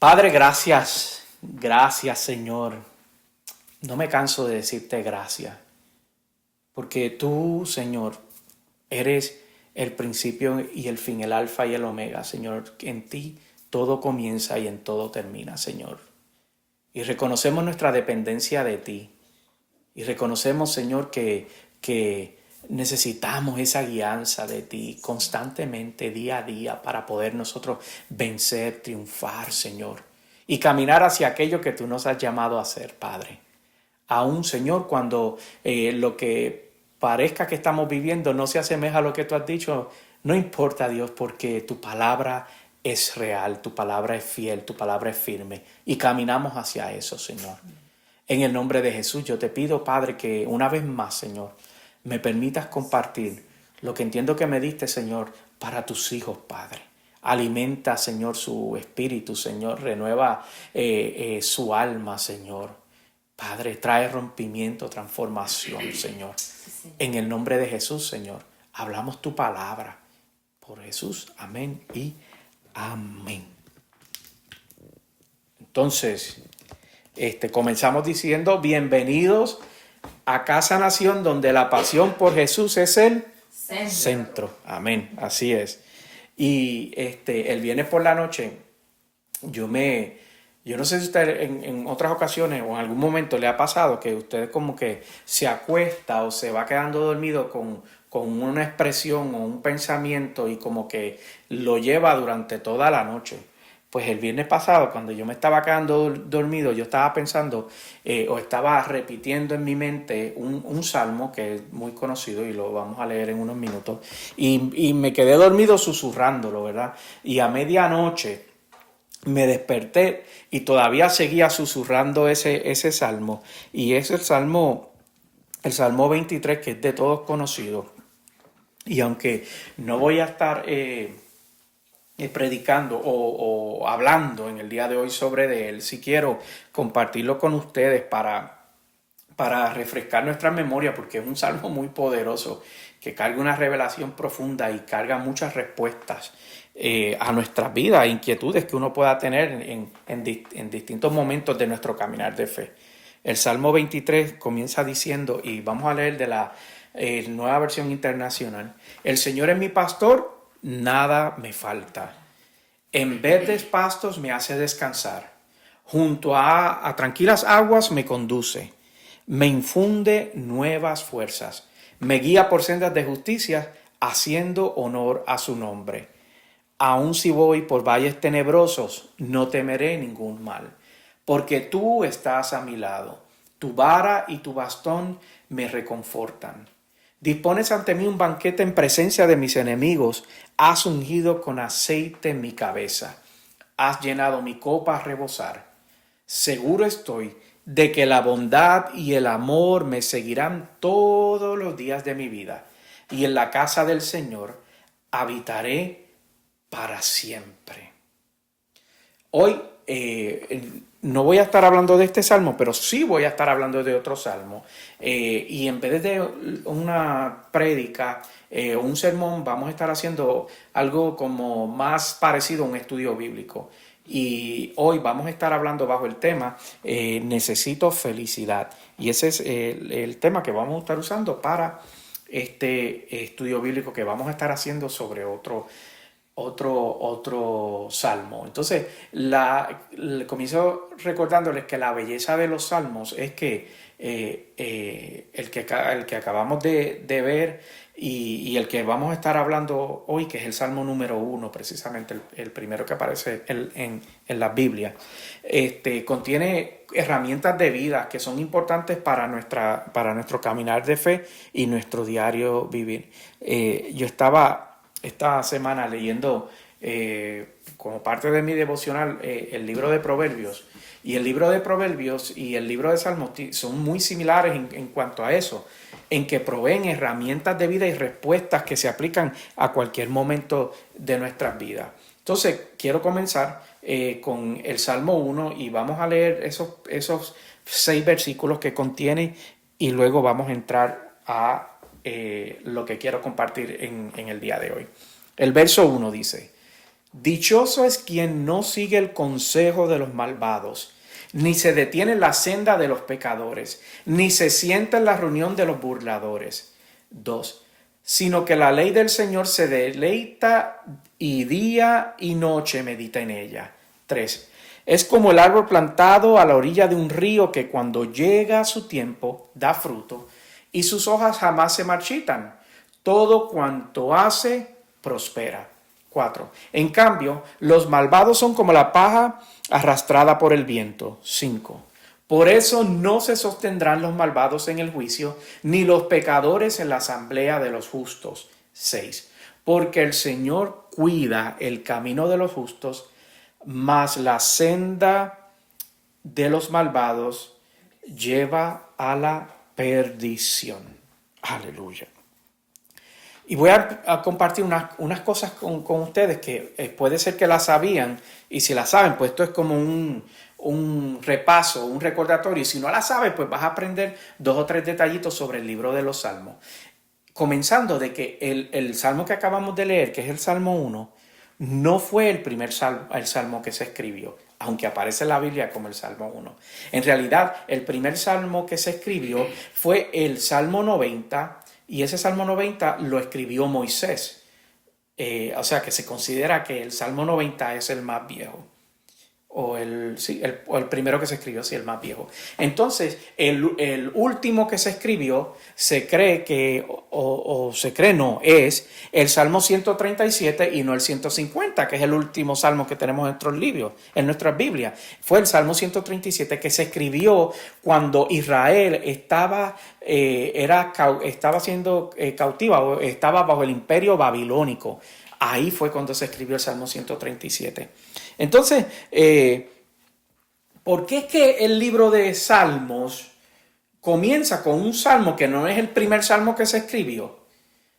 Padre, gracias, gracias Señor. No me canso de decirte gracias, porque tú, Señor, eres el principio y el fin, el alfa y el omega, Señor. En ti todo comienza y en todo termina, Señor. Y reconocemos nuestra dependencia de ti. Y reconocemos, Señor, que necesitamos esa guianza de ti constantemente, día a día, para poder nosotros vencer, triunfar, Señor, y caminar hacia aquello que tú nos has llamado a hacer, Padre. Aún, Señor, cuando lo que parezca que estamos viviendo no se asemeja a lo que tú has dicho, no importa, Dios, porque tu palabra es real, tu palabra es fiel, tu palabra es firme, y caminamos hacia eso, Señor. En el nombre de Jesús, yo te pido, Padre, que una vez más, Señor, me permitas compartir lo que entiendo que me diste, Señor, para tus hijos, Padre. Alimenta, Señor, su espíritu, Señor. Renueva su alma, Señor. Padre, trae rompimiento, transformación, Señor. En el nombre de Jesús, Señor, hablamos tu palabra. Por Jesús, amén y amén. Entonces, comenzamos diciendo, bienvenidos a Casa Nación, donde la pasión por Jesús es el centro. Amén, así es. Y el viernes por la noche, yo no sé si usted en otras ocasiones o en algún momento le ha pasado que usted como que se acuesta o se va quedando dormido con una expresión o un pensamiento y como que lo lleva durante toda la noche. Pues el viernes pasado, cuando yo me estaba quedando dormido, yo estaba pensando o estaba repitiendo en mi mente un salmo que es muy conocido y lo vamos a leer en unos minutos. Y me quedé dormido susurrándolo, ¿verdad? Y a medianoche me desperté y todavía seguía susurrando ese salmo. Y es el Salmo 23, que es de todos conocido. Y aunque no voy a estar predicando o hablando en el día de hoy sobre él, sí quiero compartirlo con ustedes para refrescar nuestra memoria, porque es un salmo muy poderoso que carga una revelación profunda y carga muchas respuestas a nuestras vidas, inquietudes que uno pueda tener en distintos momentos de nuestro caminar de fe. El Salmo 23 comienza diciendo, y vamos a leer de la nueva versión internacional: el Señor es mi pastor, nada me falta. En verdes pastos me hace descansar. Junto a tranquilas aguas me conduce. Me infunde nuevas fuerzas. Me guía por sendas de justicia, haciendo honor a su nombre. Aun si voy por valles tenebrosos, no temeré ningún mal, porque tú estás a mi lado. Tu vara y tu bastón me reconfortan. Dispones ante mí un banquete en presencia de mis enemigos. Has ungido con aceite mi cabeza. Has llenado mi copa a rebosar. Seguro estoy de que la bondad y el amor me seguirán todos los días de mi vida, y en la casa del Señor habitaré para siempre. Hoy no voy a estar hablando de este salmo, pero sí voy a estar hablando de otro salmo. Y en vez de una prédica, un sermón, vamos a estar haciendo algo como más parecido a un estudio bíblico. Y hoy vamos a estar hablando bajo el tema necesito felicidad. Y ese es el tema que vamos a estar usando para este estudio bíblico que vamos a estar haciendo sobre otro salmo. Entonces, comienzo recordándoles que la belleza de los salmos es que el que acabamos de ver y el que vamos a estar hablando hoy, que es el Salmo número 1, precisamente el primero que aparece en la Biblia, contiene herramientas de vida que son importantes para nuestro caminar de fe y nuestro diario vivir. Yo estaba esta semana leyendo como parte de mi devocional el libro de Proverbios, y el libro de Proverbios y el libro de Salmos son muy similares en cuanto a eso, en que proveen herramientas de vida y respuestas que se aplican a cualquier momento de nuestras vidas. Entonces quiero comenzar con el Salmo 1 y vamos a leer esos 6 versículos que contiene, y luego vamos a entrar a lo que quiero compartir en el día de hoy. El verso 1 dice: Dichoso es quien no sigue el consejo de los malvados, ni se detiene en la senda de los pecadores, ni se sienta en la reunión de los burladores. 2. Sino que la ley del Señor se deleita y día y noche medita en ella. 3. Es como el árbol plantado a la orilla de un río que cuando llega su tiempo da fruto y sus hojas jamás se marchitan. Todo cuanto hace prospera. 4. En cambio, los malvados son como la paja arrastrada por el viento. 5. Por eso no se sostendrán los malvados en el juicio, ni los pecadores en la asamblea de los justos. 6. Porque el Señor cuida el camino de los justos, mas la senda de los malvados lleva a la perdición. Aleluya. Y voy a compartir unas cosas con ustedes que puede ser que las sabían, y si las saben, pues esto es como un repaso, un recordatorio, y si no las sabes, pues vas a aprender 2 o 3 detallitos sobre el libro de los Salmos. Comenzando de que el Salmo que acabamos de leer, que es el Salmo 1, no fue el primer salmo que se escribió, aunque aparece en la Biblia como el Salmo 1. En realidad, el primer salmo que se escribió fue el Salmo 90, y ese Salmo 90 lo escribió Moisés. O sea que se considera que el Salmo 90 es el más viejo. O el primero que se escribió, sí, el más viejo. Entonces, el último que se escribió, se cree que, es el Salmo 137 y no el 150, que es el último salmo que tenemos en nuestros libros, en nuestras Biblias. Fue el Salmo 137 que se escribió cuando Israel estaba siendo cautiva, o estaba bajo el imperio babilónico. Ahí fue cuando se escribió el Salmo 137. Entonces, ¿por qué es que el libro de Salmos comienza con un salmo que no es el primer salmo que se escribió,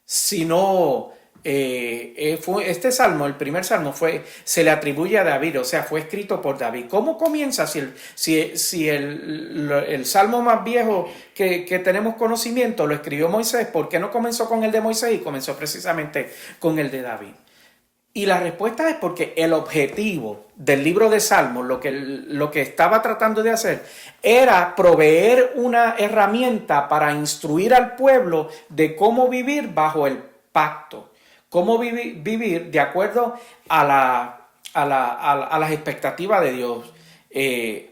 sino este salmo, el primer salmo, se le atribuye a David, o sea, fue escrito por David? ¿Cómo comienza si el salmo más viejo que tenemos conocimiento lo escribió Moisés? ¿Por qué no comenzó con el de Moisés y comenzó precisamente con el de David? Y la respuesta es porque el objetivo del libro de Salmos, lo que estaba tratando de hacer, era proveer una herramienta para instruir al pueblo de cómo vivir bajo el pacto, cómo vivir de acuerdo a las expectativas de Dios.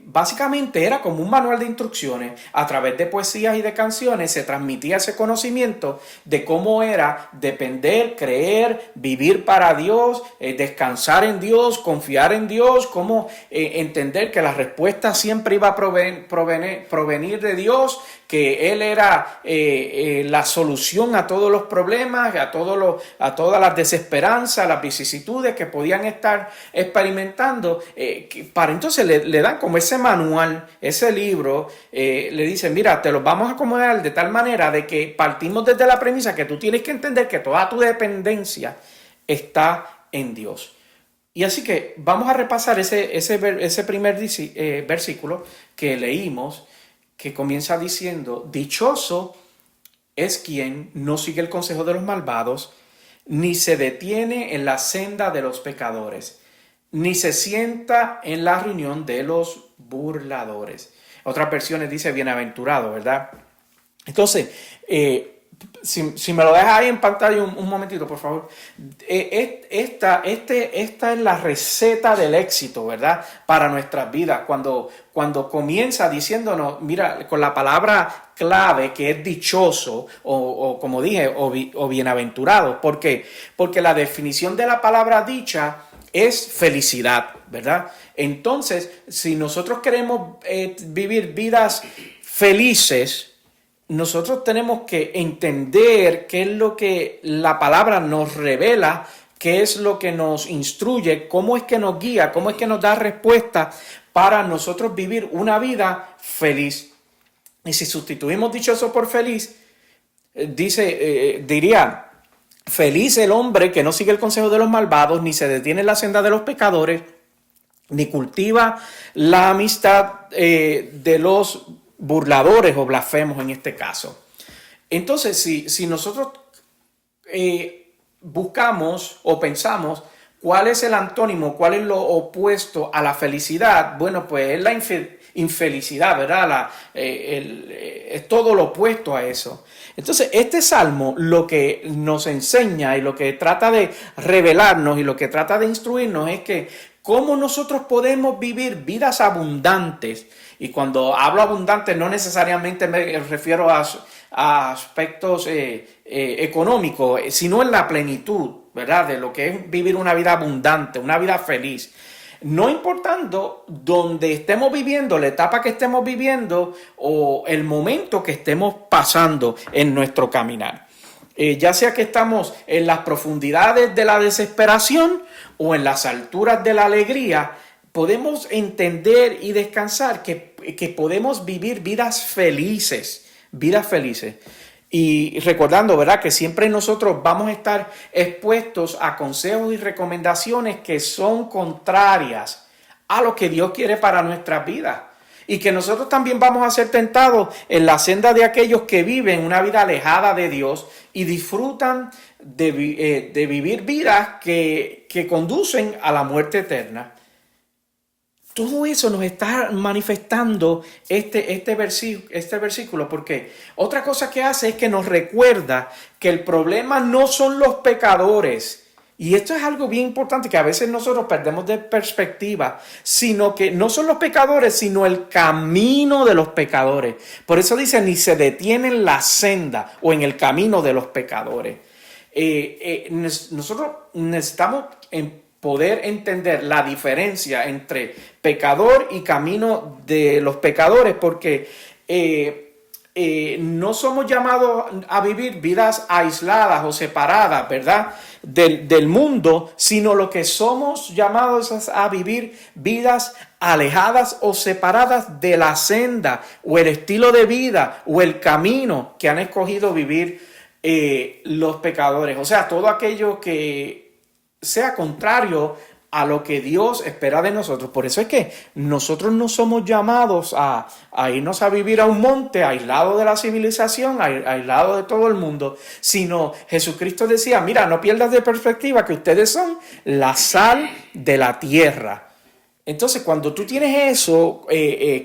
Básicamente era como un manual de instrucciones. A través de poesías y de canciones se transmitía ese conocimiento de cómo era depender, creer, vivir para Dios, descansar en Dios, confiar en Dios, cómo entender que la respuesta siempre iba a provenir de Dios, que Él era la solución a todos los problemas, a todas las desesperanzas, las vicisitudes que podían estar experimentando, para entonces le dan como ese manual, ese libro, le dicen, mira, te los vamos a acomodar de tal manera de que partimos desde la premisa que tú tienes que entender que toda tu dependencia está en Dios. Y así que vamos a repasar ese primer versículo que leímos, que comienza diciendo: dichoso es quien no sigue el consejo de los malvados, ni se detiene en la senda de los pecadores, ni se sienta en la reunión de los burladores. Otras versiones dice bienaventurado, ¿verdad? Entonces, si me lo dejas ahí en pantalla un momentito, por favor. Esta es la receta del éxito, ¿verdad? Para nuestras vidas. Cuando comienza diciéndonos, mira, con la palabra clave que es dichoso, o como dije, o bienaventurado. ¿Por qué? Porque la definición de la palabra dicha es felicidad, ¿verdad? Entonces, si nosotros queremos vivir vidas felices, nosotros tenemos que entender qué es lo que la palabra nos revela, qué es lo que nos instruye, cómo es que nos guía, cómo es que nos da respuesta para nosotros vivir una vida feliz. Y si sustituimos dichoso por feliz, diría: feliz el hombre que no sigue el consejo de los malvados, ni se detiene en la senda de los pecadores, ni cultiva la amistad de los burladores o blasfemos en este caso. Entonces, si nosotros buscamos o pensamos ¿Cuál es el antónimo? ¿Cuál es lo opuesto a la felicidad? Bueno, pues es la infelicidad, ¿verdad? Es todo lo opuesto a eso. Entonces, este salmo lo que nos enseña y lo que trata de revelarnos y lo que trata de instruirnos es que cómo nosotros podemos vivir vidas abundantes. Y cuando hablo abundante no necesariamente me refiero a aspectos económicos, sino en la plenitud, ¿verdad? De lo que es vivir una vida abundante, una vida feliz. No importando dónde estemos viviendo, la etapa que estemos viviendo o el momento que estemos pasando en nuestro caminar. Ya sea que estamos en las profundidades de la desesperación o en las alturas de la alegría, podemos entender y descansar que podemos vivir vidas felices, vidas felices. Y recordando, ¿verdad?, que siempre nosotros vamos a estar expuestos a consejos y recomendaciones que son contrarias a lo que Dios quiere para nuestras vidas. Y que nosotros también vamos a ser tentados en la senda de aquellos que viven una vida alejada de Dios y disfrutan de vivir vidas que conducen a la muerte eterna. Todo eso nos está manifestando este versículo, porque otra cosa que hace es que nos recuerda que el problema no son los pecadores. Y esto es algo bien importante que a veces nosotros perdemos de perspectiva, sino que no son los pecadores, sino el camino de los pecadores. Por eso dice, ni se detiene en la senda o en el camino de los pecadores. Nosotros necesitamos poder entender la diferencia entre pecador y camino de los pecadores, porque no somos llamados a vivir vidas aisladas o separadas, ¿verdad?, del mundo, sino lo que somos llamados es a vivir vidas alejadas o separadas de la senda o el estilo de vida o el camino que han escogido vivir los pecadores. O sea, todo aquello que sea contrario a lo que Dios espera de nosotros. Por eso es que nosotros no somos llamados a irnos a vivir a un monte aislado de la civilización, aislado de todo el mundo, sino Jesucristo decía, mira, no pierdas de perspectiva que ustedes son la sal de la tierra. Entonces, cuando tú tienes eso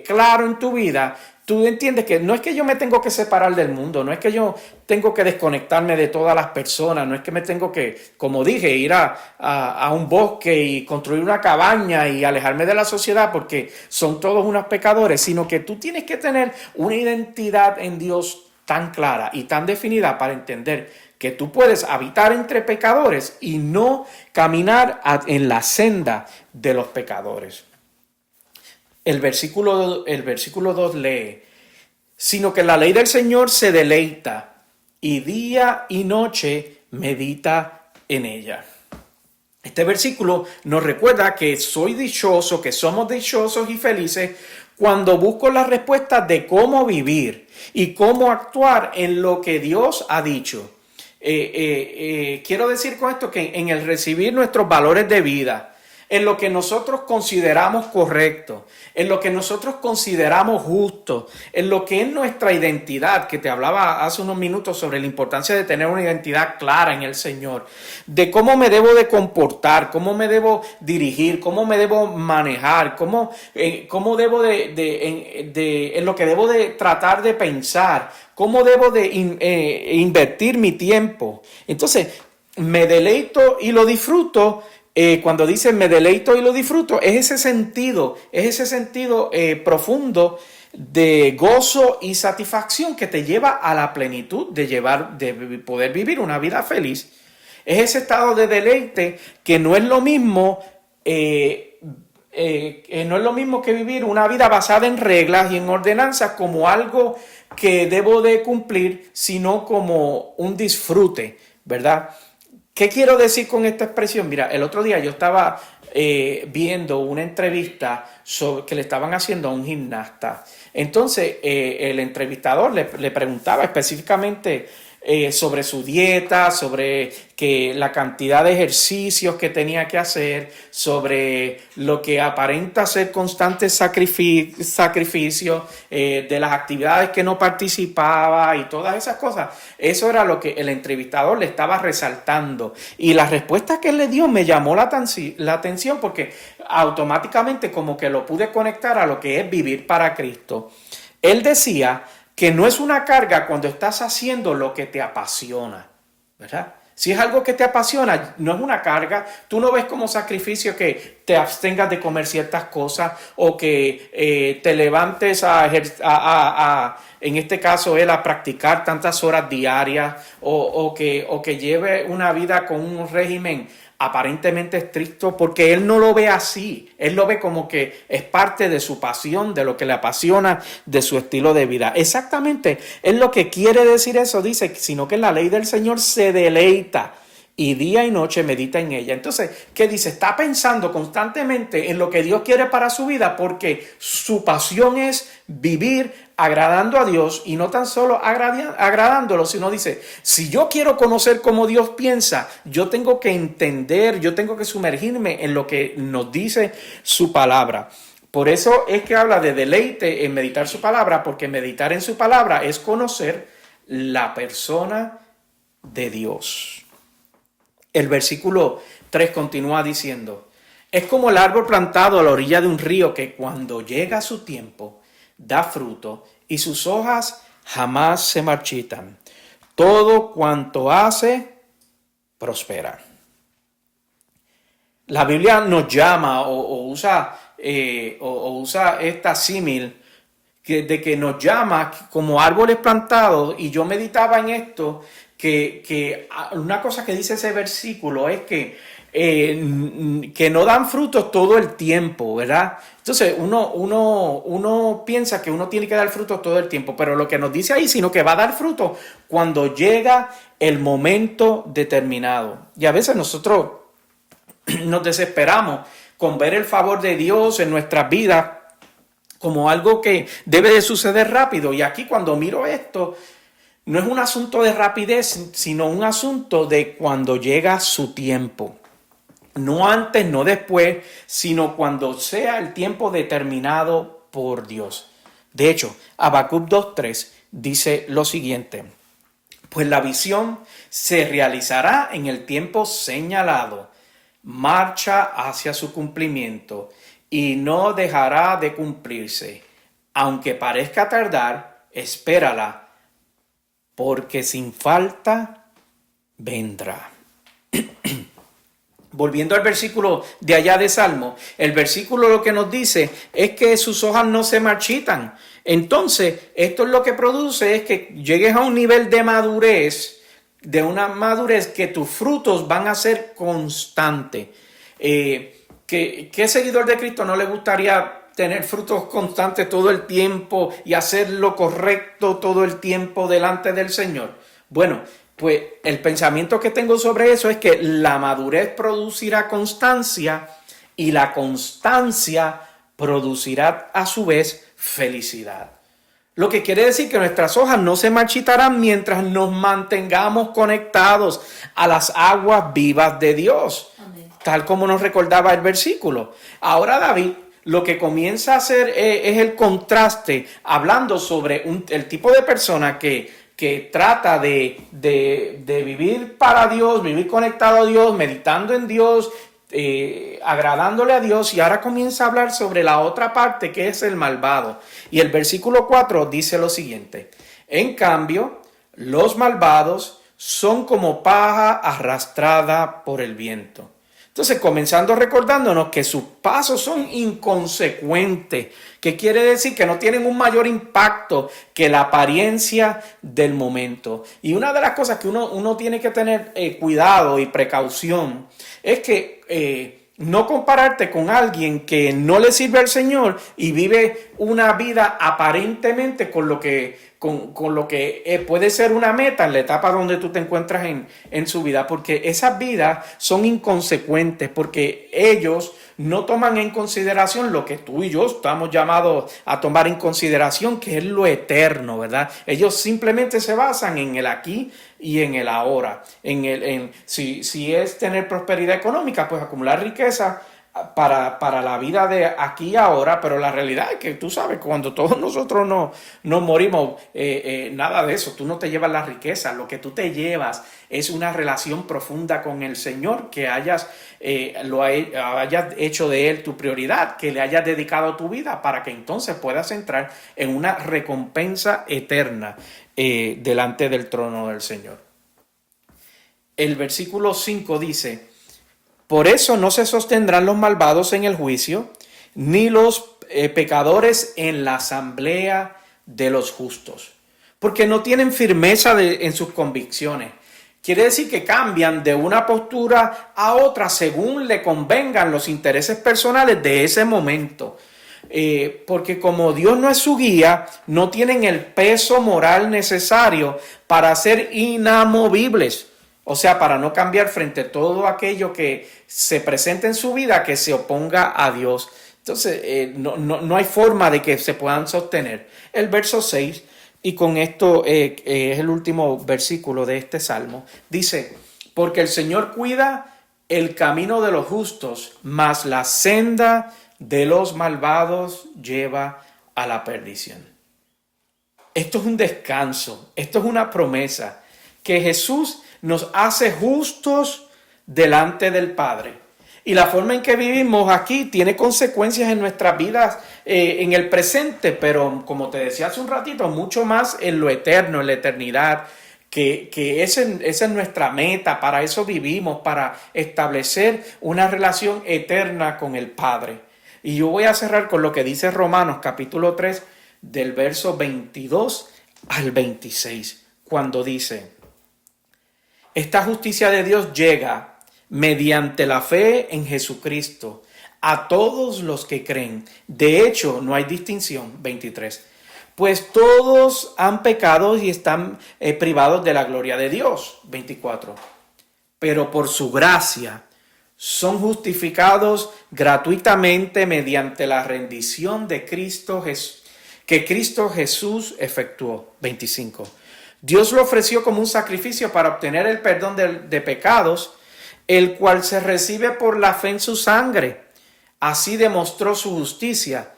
claro en tu vida, tú entiendes que no es que yo me tengo que separar del mundo, no es que yo tengo que desconectarme de todas las personas, no es que me tengo que, como dije, ir a un bosque y construir una cabaña y alejarme de la sociedad porque son todos unos pecadores, sino que tú tienes que tener una identidad en Dios tan clara y tan definida para entender que tú puedes habitar entre pecadores y no caminar en la senda de los pecadores. El versículo 2 lee, sino que la ley del Señor se deleita y día y noche medita en ella. Este versículo nos recuerda que soy dichoso, que somos dichosos y felices cuando busco las respuestas de cómo vivir y cómo actuar en lo que Dios ha dicho. Quiero decir con esto que en el recibir nuestros valores de vida, en lo que nosotros consideramos correcto, en lo que nosotros consideramos justo, en lo que es nuestra identidad, que te hablaba hace unos minutos sobre la importancia de tener una identidad clara en el Señor, de cómo me debo de comportar, cómo me debo dirigir, cómo me debo manejar, cómo debo en lo que debo de tratar de pensar, cómo debo de invertir mi tiempo. Entonces, me deleito y lo disfruto. Cuando dice me deleito y lo disfruto, es ese sentido profundo de gozo y satisfacción que te lleva a la plenitud de poder vivir una vida feliz. Es ese estado de deleite que no es lo mismo que vivir una vida basada en reglas y en ordenanzas como algo que debo de cumplir, sino como un disfrute, ¿verdad? ¿Qué quiero decir con esta expresión? Mira, el otro día yo estaba viendo una entrevista que le estaban haciendo a un gimnasta. Entonces, el entrevistador le preguntaba específicamente sobre su dieta, sobre que la cantidad de ejercicios que tenía que hacer, sobre lo que aparenta ser constante sacrificio, de las actividades que no participaba y todas esas cosas. Eso era lo que el entrevistador le estaba resaltando. Y la respuesta que él le dio me llamó la atención porque automáticamente como que lo pude conectar a lo que es vivir para Cristo. Él decía que no es una carga cuando estás haciendo lo que te apasiona, ¿verdad? Si es algo que te apasiona, no es una carga. Tú no ves como sacrificio que te abstengas de comer ciertas cosas o que te levantes en este caso, a practicar tantas horas diarias o que lleve una vida con un régimen aparentemente estricto, porque él no lo ve así. Él lo ve como que es parte de su pasión, de lo que le apasiona, de su estilo de vida. Exactamente, es lo que quiere decir eso, dice, sino que en la ley del Señor se deleita y día y noche medita en ella. Entonces, ¿qué dice? Está pensando constantemente en lo que Dios quiere para su vida porque su pasión es vivir agradando a Dios y no tan solo agradándolo, sino dice, si yo quiero conocer cómo Dios piensa, yo tengo que entender, yo tengo que sumergirme en lo que nos dice su palabra. Por eso es que habla de deleite en meditar su palabra, porque meditar en su palabra es conocer la persona de Dios. El versículo 3 continúa diciendo, es como el árbol plantado a la orilla de un río que cuando llega su tiempo da fruto y sus hojas jamás se marchitan. Todo cuanto hace, prospera. La Biblia nos llama o usa esta símil de que nos llama como árboles plantados, y yo meditaba en esto, que una cosa que dice ese versículo es que no dan frutos todo el tiempo, ¿verdad? Entonces uno piensa que uno tiene que dar frutos todo el tiempo, pero lo que nos dice ahí, sino que va a dar fruto cuando llega el momento determinado. Y a veces nosotros nos desesperamos con ver el favor de Dios en nuestras vidas como algo que debe de suceder rápido. Y aquí cuando miro esto, no es un asunto de rapidez, sino un asunto de cuando llega su tiempo. No antes, no después, sino cuando sea el tiempo determinado por Dios. De hecho, Habacuc 2:3 dice lo siguiente: pues la visión se realizará en el tiempo señalado, marcha hacia su cumplimiento y no dejará de cumplirse. Aunque parezca tardar, espérala, porque sin falta vendrá. Volviendo al versículo de allá de Salmo, el versículo lo que nos dice es que sus hojas no se marchitan. Entonces, esto es lo que produce es que llegues a un nivel de madurez, que tus frutos van a ser constantes. ¿Qué seguidor de Cristo no le gustaría tener frutos constantes todo el tiempo y hacer lo correcto todo el tiempo delante del Señor? Bueno, pues el pensamiento que tengo sobre eso es que la madurez producirá constancia y la constancia producirá a su vez felicidad. Lo que quiere decir que nuestras hojas no se marchitarán mientras nos mantengamos conectados a las aguas vivas de Dios. Amén. Tal como nos recordaba el versículo. Ahora David lo que comienza a hacer es el contraste, hablando sobre el tipo de persona que trata de vivir para Dios, vivir conectado a Dios, meditando en Dios, agradándole a Dios, y ahora comienza a hablar sobre la otra parte que es el malvado. Y el versículo 4 dice lo siguiente: en cambio, los malvados son como paja arrastrada por el viento. Entonces, comenzando recordándonos que sus pasos son inconsecuentes, que quiere decir que no tienen un mayor impacto que la apariencia del momento. Y una de las cosas que uno tiene que tener cuidado y precaución es que no compararte con alguien que no le sirve al Señor y vive una vida aparentemente con lo que puede ser una meta en la etapa donde tú te encuentras en su vida, porque esas vidas son inconsecuentes, porque ellos no toman en consideración lo que tú y yo estamos llamados a tomar en consideración, que es lo eterno, ¿verdad? Ellos simplemente se basan en el aquí y en el ahora. Si es tener prosperidad económica, pues acumular riqueza para la vida de aquí y ahora, pero la realidad es que tú sabes, cuando todos nosotros nos morimos, nada de eso, tú no te llevas la riqueza, lo que tú te llevas es una relación profunda con el Señor, que hayas hecho de Él tu prioridad, que le hayas dedicado tu vida para que entonces puedas entrar en una recompensa eterna delante del trono del Señor. El versículo 5 dice: por eso no se sostendrán los malvados en el juicio, ni los pecadores en la asamblea de los justos, porque no tienen firmeza en sus convicciones. Quiere decir que cambian de una postura a otra según le convengan los intereses personales de ese momento. Porque como Dios no es su guía, no tienen el peso moral necesario para ser inamovibles. O sea, para no cambiar frente a todo aquello que se presenta en su vida que se oponga a Dios. Entonces, no hay forma de que se puedan sostener. El verso 6, y con esto es el último versículo de este salmo, dice: porque el Señor cuida el camino de los justos, mas la senda de los malvados lleva a la perdición. Esto es un descanso, esto es una promesa, que Jesús nos hace justos delante del Padre. Y la forma en que vivimos aquí tiene consecuencias en nuestras vidas en el presente, pero como te decía hace un ratito, mucho más en lo eterno, en la eternidad, que esa es nuestra meta, para eso vivimos, para establecer una relación eterna con el Padre. Y yo voy a cerrar con lo que dice Romanos capítulo 3, del verso 22 al 26, cuando dice: esta justicia de Dios llega mediante la fe en Jesucristo a todos los que creen. De hecho, no hay distinción. 23. Pues todos han pecado y están privados de la gloria de Dios. 24. Pero por su gracia son justificados gratuitamente mediante la rendición de Cristo Jesús, que Cristo Jesús efectuó. 25. Dios lo ofreció como un sacrificio para obtener el perdón de pecados, el cual se recibe por la fe en su sangre. Así demostró su justicia,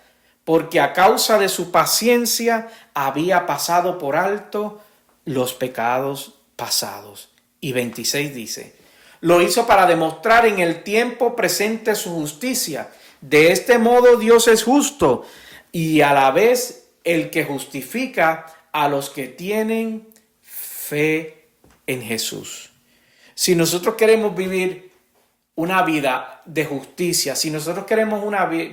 porque a causa de su paciencia había pasado por alto los pecados pasados. Y 26 dice: lo hizo para demostrar en el tiempo presente su justicia. De este modo Dios es justo y a la vez el que justifica a los que tienen fe en Jesús. Si nosotros queremos vivir una vida de justicia, si nosotros queremos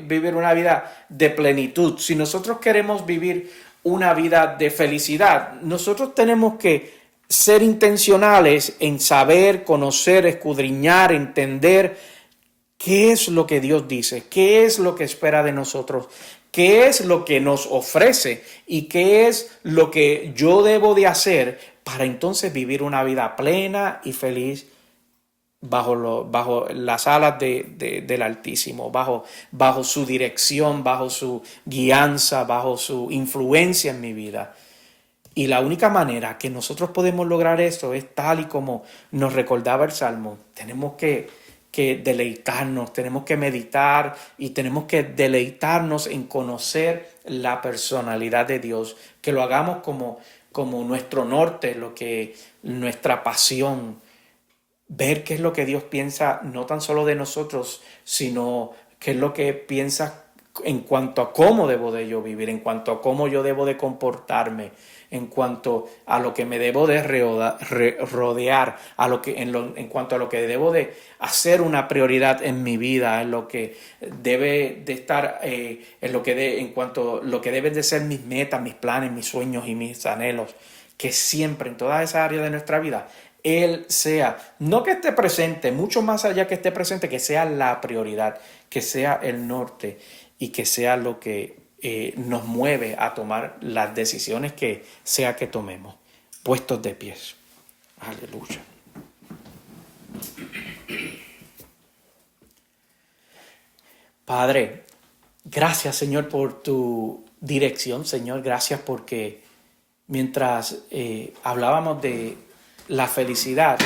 vivir una vida de plenitud, si nosotros queremos vivir una vida de felicidad, nosotros tenemos que ser intencionales en saber, conocer, escudriñar, entender qué es lo que Dios dice, qué es lo que espera de nosotros, qué es lo que nos ofrece y qué es lo que yo debo de hacer para entonces vivir una vida plena y feliz bajo las alas del Altísimo, bajo su dirección, bajo su guianza, bajo su influencia en mi vida. Y la única manera que nosotros podemos lograr esto es tal y como nos recordaba el Salmo. Tenemos que deleitarnos, tenemos que meditar y tenemos que deleitarnos en conocer la personalidad de Dios, que lo hagamos como nuestro norte, nuestra pasión, ver qué es lo que Dios piensa no tan solo de nosotros, sino qué es lo que piensa en cuanto a cómo debo de yo vivir, en cuanto a cómo yo debo de comportarme, en cuanto a lo que me debo de rodear, en cuanto a lo que debo de hacer una prioridad en mi vida, en lo que debe de estar, en cuanto a lo que deben de ser mis metas, mis planes, mis sueños y mis anhelos, que siempre en todas esas áreas de nuestra vida Él sea, no que esté presente, mucho más allá que esté presente, que sea la prioridad, que sea el norte y que sea lo que nos mueve a tomar las decisiones que sea que tomemos, puestos de pies. Aleluya. Padre, gracias, Señor, por tu dirección, Señor. Gracias porque mientras hablábamos de la felicidad,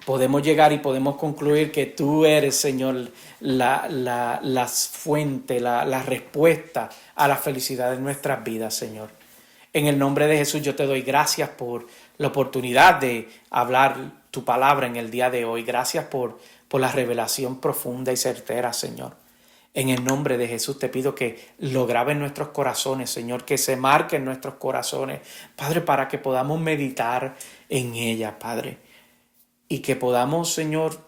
podemos llegar y podemos concluir que tú eres, Señor, la fuente, la respuesta a la felicidad de nuestras vidas, Señor. En el nombre de Jesús yo te doy gracias por la oportunidad de hablar tu palabra en el día de hoy. Gracias por la revelación profunda y certera, Señor. En el nombre de Jesús te pido que lo grabe en nuestros corazones, Señor, que se marque en nuestros corazones, Padre, para que podamos meditar en ella, Padre. Y que podamos, Señor,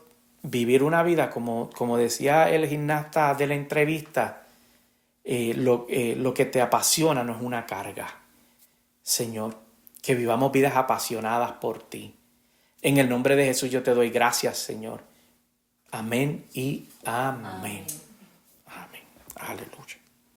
vivir una vida como decía el gimnasta de la entrevista, lo que te apasiona no es una carga. Señor, que vivamos vidas apasionadas por ti. En el nombre de Jesús yo te doy gracias, Señor. Amén y amén. Amén. Aleluya.